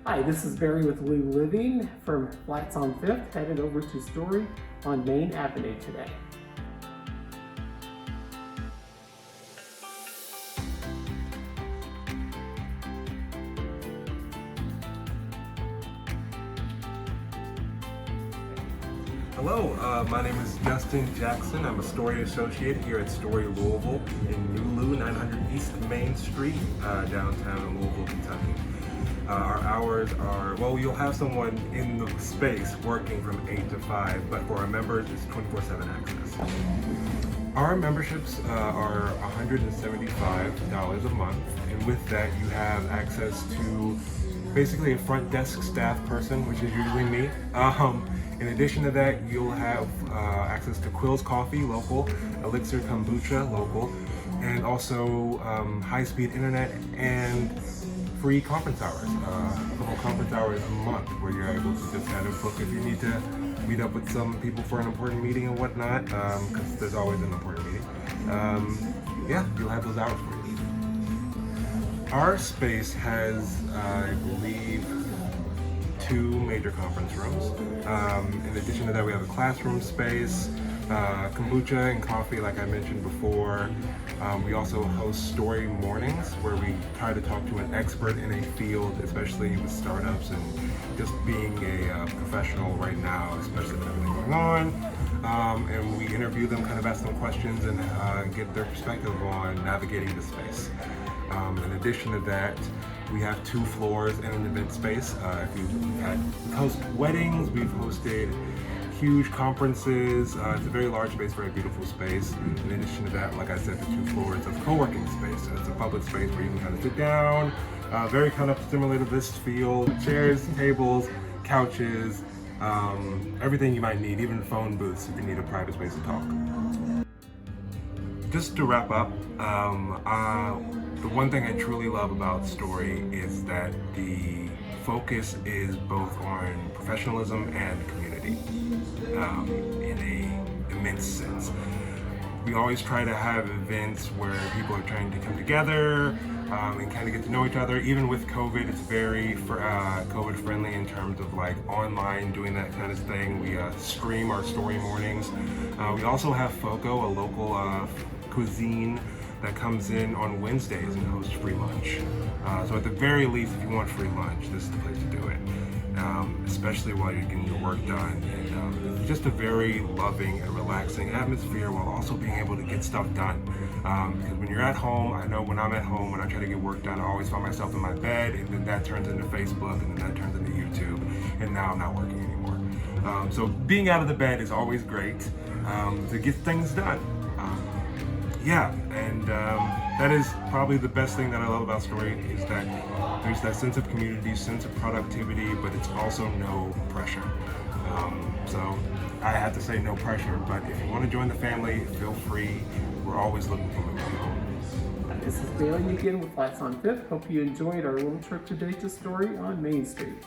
Hi, this is Barry with Nulu Living from Flats on 5th, headed over to Story on Main Avenue today. Hello, my name is Justin Jackson. I'm a Story Associate here at Story Louisville in Nulu, 900 East Main Street, downtown Louisville, Kentucky. Our hours are, well, you'll have someone in the space working from 8 to 5, but for our members, it's 24/7 access. Our memberships are $175 a month, and with that you have access to basically a front desk staff person, which is usually me. In addition to that, you'll have access to Quills Coffee, local, Elixer Kombucha, local, and also high-speed internet and free conference hours. The whole conference hours a month where you're able to just kind of book if you need to meet up with some people for an important meeting and whatnot, because there's always an important meeting. Yeah, you'll have those hours for you. Our space has, I believe, 2 major conference rooms. In addition to that, we have a classroom space, kombucha and coffee, like I mentioned before. We also host story mornings where we try to talk to an expert in a field, especially with startups and just being a professional right now, especially with everything going on. And we interview them, kind of ask them questions and get their perspective on navigating the space. In addition to that, we have 2 floors and an event space. We host weddings, we've hosted huge conferences. It's a very large space, very beautiful space. In addition to that, like I said, the 2 floors of co-working space. So it's a public space where you can kind of sit down, very kind of similar to this field, chairs, tables, couches, everything you might need, even phone booths if you need a private space to talk. Just to wrap up, the one thing I truly love about Story is that the focus is both on professionalism and community in an immense sense. We always try to have events where people are trying to come together and kind of get to know each other. Even with COVID, it's very COVID friendly in terms of like online doing that kind of thing. We stream our story mornings. We also have Foco, a local cuisine that comes in on Wednesdays and hosts free lunch. So at the very least, if you want free lunch, this is the place to do it, especially while you're getting your work done. And it's just a very loving and relaxing atmosphere while also being able to get stuff done. Because when you're at home, I know when I'm at home, when I try to get work done, I always find myself in my bed, and then that turns into Facebook, and then that turns into YouTube, and now I'm not working anymore. So being out of the bed is always great to get things done. Yeah, and that is probably the best thing that I love about Story is that there's that sense of community, sense of productivity, but it's also no pressure. So I have to say no pressure, but if you want to join the family, feel free. We're always looking for new people. This is Bailey again with Flats on 5th. Hope you enjoyed our little trip today to Story on Main Street.